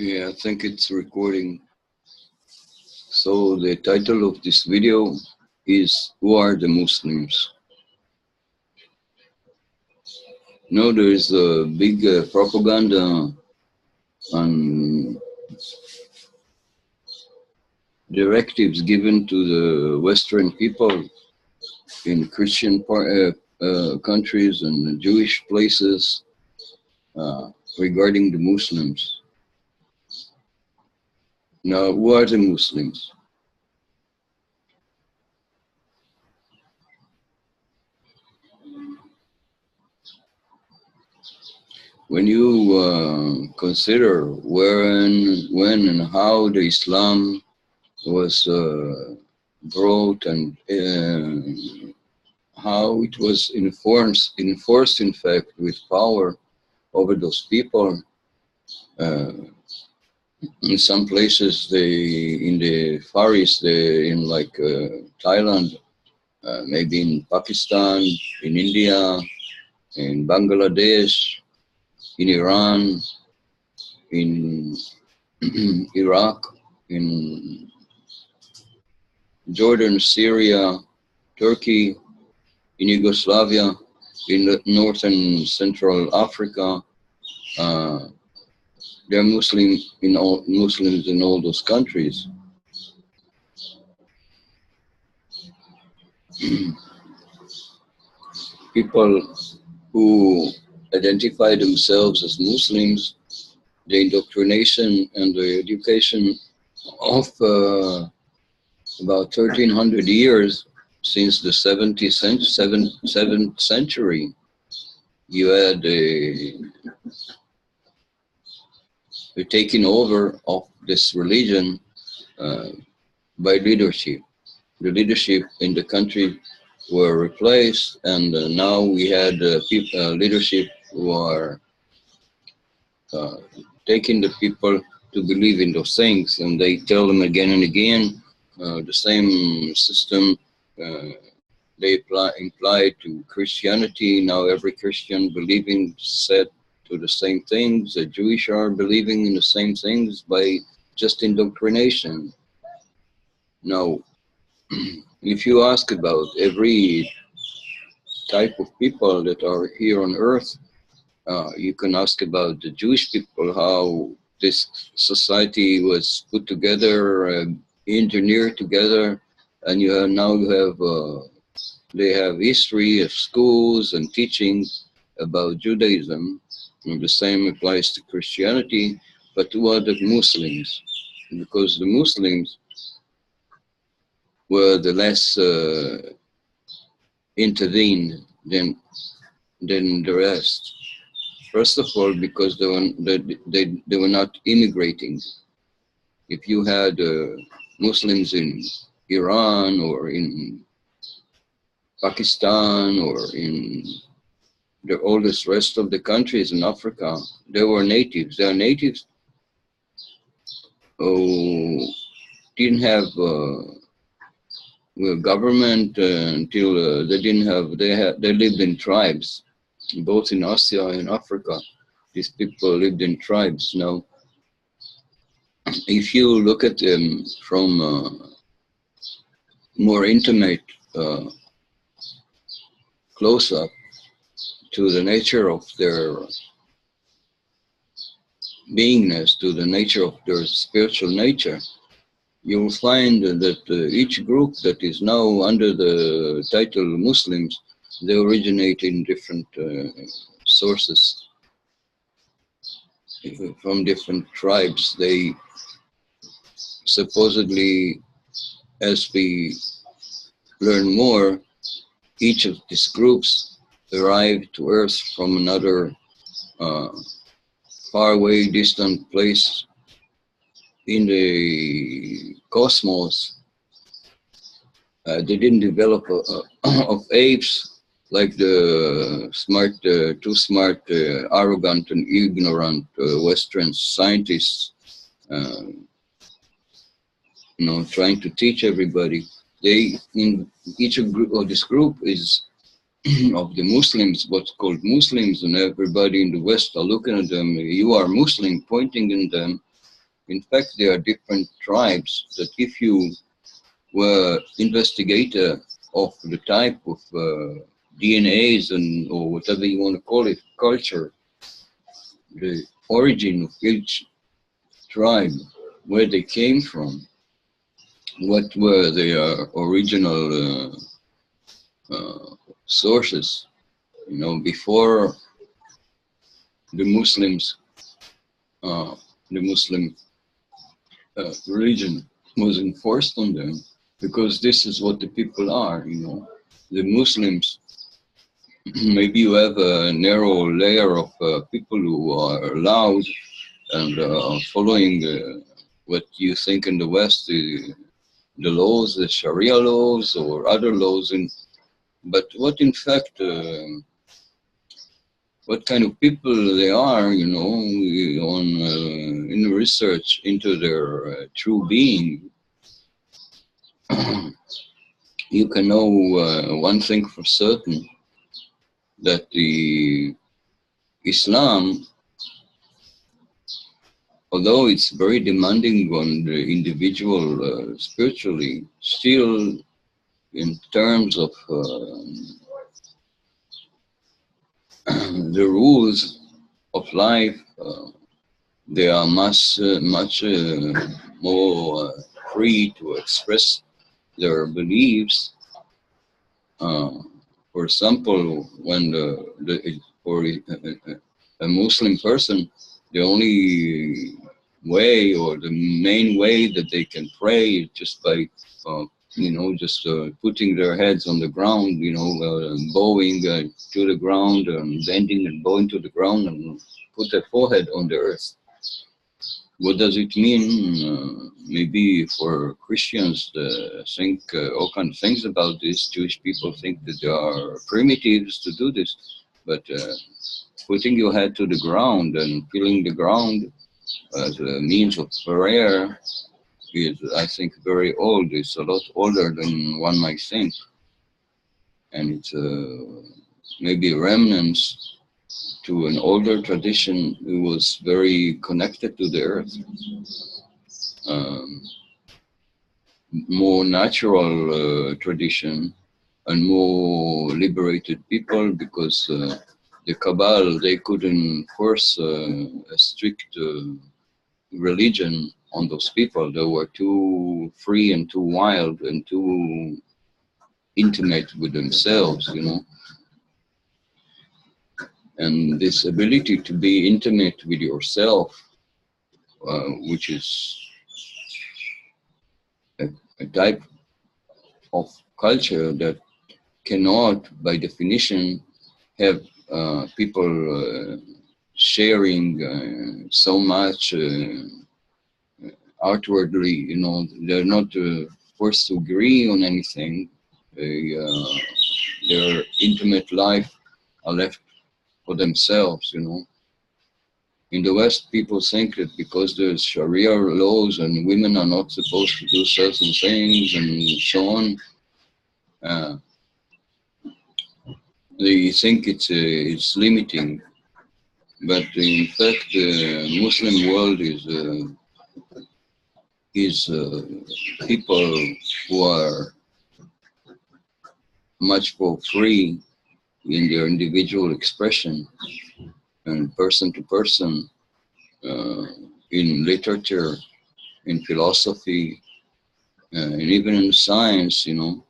Yeah, I think it's recording. So the title of this video is "Who are the Muslims?" No, there is a big propaganda and directives given to the Western people in Christian countries and Jewish places regarding the Muslims. Now, who are the Muslims? When you consider when and how the Islam was brought and how it was enforced in fact with power over those people. In some places, in the Far East, in like Thailand, maybe in Pakistan, in India, in Bangladesh, in Iran, in Iraq, in Jordan, Syria, Turkey, in Yugoslavia, in North and Central Africa. There are Muslims in all those countries. People who identify themselves as Muslims, the indoctrination and the education of about 1300 years since the 7th century, you had the taking over of this religion by leadership. The leadership in the country were replaced, and now we had leadership who are taking the people to believe in those things, and they tell them again and again the same system they imply to Christianity. Now every Christian believing said to the same things. The Jewish are believing in the same things by just indoctrination. Now, if you ask about every type of people that are here on earth, you can ask about the Jewish people, how this society was put together, engineered together, and they have history of schools and teachings about Judaism, and the same applies to Christianity. But who are the Muslims? Because the Muslims were the less intervened than the rest. First of all, because they were not immigrating. If you had Muslims in Iran or in Pakistan or in the oldest rest of the countries in Africa, they were natives. They are natives who didn't have government until they didn't have. They lived in tribes, both in Asia and Africa. These people lived in tribes. Now, if you look at them from more intimate close-up to the nature of their beingness, to the nature of their spiritual nature, you will find that each group that is now under the title Muslims, they originate in different sources, from different tribes. They supposedly, as we learn more, each of these groups arrived to Earth from another faraway, distant place in the cosmos. They didn't develop of apes like the smart, too smart, arrogant and ignorant Western scientists, trying to teach everybody. In each of this group is of the Muslims, what's called Muslims, and everybody in the West are looking at them. You are Muslim, pointing at them, In fact, there are different tribes that if you were investigator of the type of DNAs and or whatever you want to call it, culture, the origin of each tribe, where they came from, what were their original sources, before the Muslims, the Muslim religion was enforced on them, because this is what the people are, The Muslims, maybe you have a narrow layer of people who are loud and following what you think in the West, the laws, the Sharia laws or other laws, but what in fact, what kind of people they are, in research into their true being, you can know one thing for certain, that the Islam, although it's very demanding on the individual spiritually, still in terms of the rules of life, they are much more free to express their beliefs. For example, when for a Muslim person, the only way or the main way that they can pray is just by just putting their heads on the ground, bowing to the ground and bending and bowing to the ground and put their forehead on the earth. What does it mean? Maybe for Christians think all kinds of things about this. Jewish people think that there are primitives to do this, but putting your head to the ground and feeling the ground as a means of prayer is, I think, very old. It's a lot older than one might think. And it's maybe remnants to an older tradition who was very connected to the earth. More natural tradition and more liberated people, because the Kabbalah, they couldn't force a strict religion on those people. They were too free and too wild and too intimate with themselves, And this ability to be intimate with yourself, which is a type of culture that cannot, by definition, have people sharing so much outwardly, they're not forced to agree on anything. Their intimate life are left for themselves, In the West, people think that because there's Sharia laws and women are not supposed to do certain things and so on, they think it's limiting. But in fact, the Muslim world is people who are much more free in their individual expression and person to person, in literature, in philosophy, and even in science. The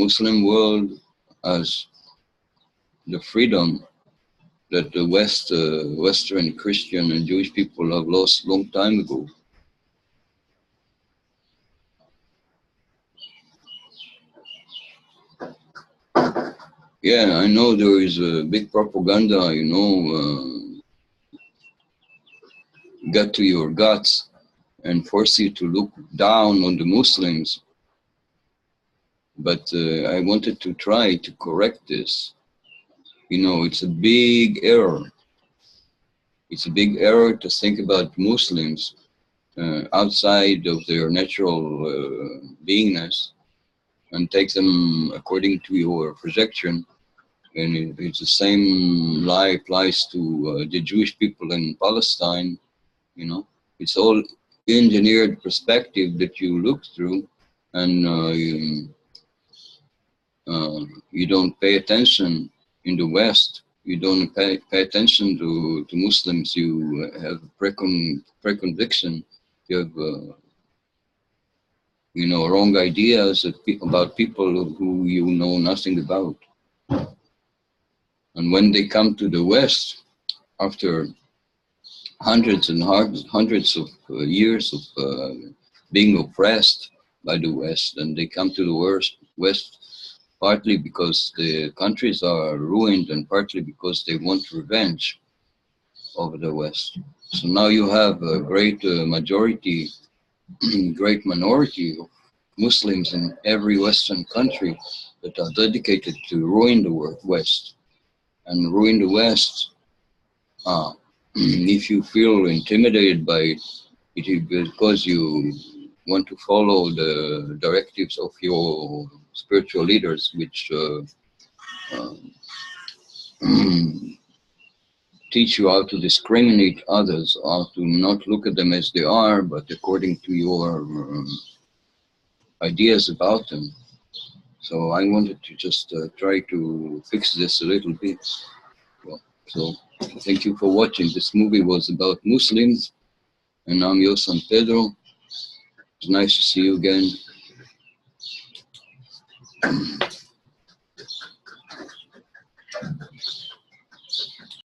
Muslim world has the freedom that the Western Christian and Jewish people have lost long time ago. Yeah, I know there is a big propaganda, get to your guts and force you to look down on the Muslims. But I wanted to try to correct this. It's a big error. It's a big error to think about Muslims outside of their natural beingness and take them according to your projection. And it's the same lie applies to the Jewish people in Palestine, It's all engineered perspective that you look through, and you don't pay attention in the West. You don't pay attention to Muslims. You have preconviction. You have wrong ideas about people who you know nothing about. And when they come to the West, after hundreds and hundreds of years of being oppressed by the West, and they come to the West partly because the countries are ruined and partly because they want revenge over the West. So now you have a great majority, great minority of Muslims in every Western country that are dedicated to ruin the West. And ruin the West, if you feel intimidated by it is because you want to follow the directives of your spiritual leaders, which teach you how to discriminate others, how to not look at them as they are, but according to your ideas about them. So I wanted to just try to fix this a little bit. Well, so thank you for watching. This movie was about Muslims, and I'm Yosan Pedro. It's nice to see you again.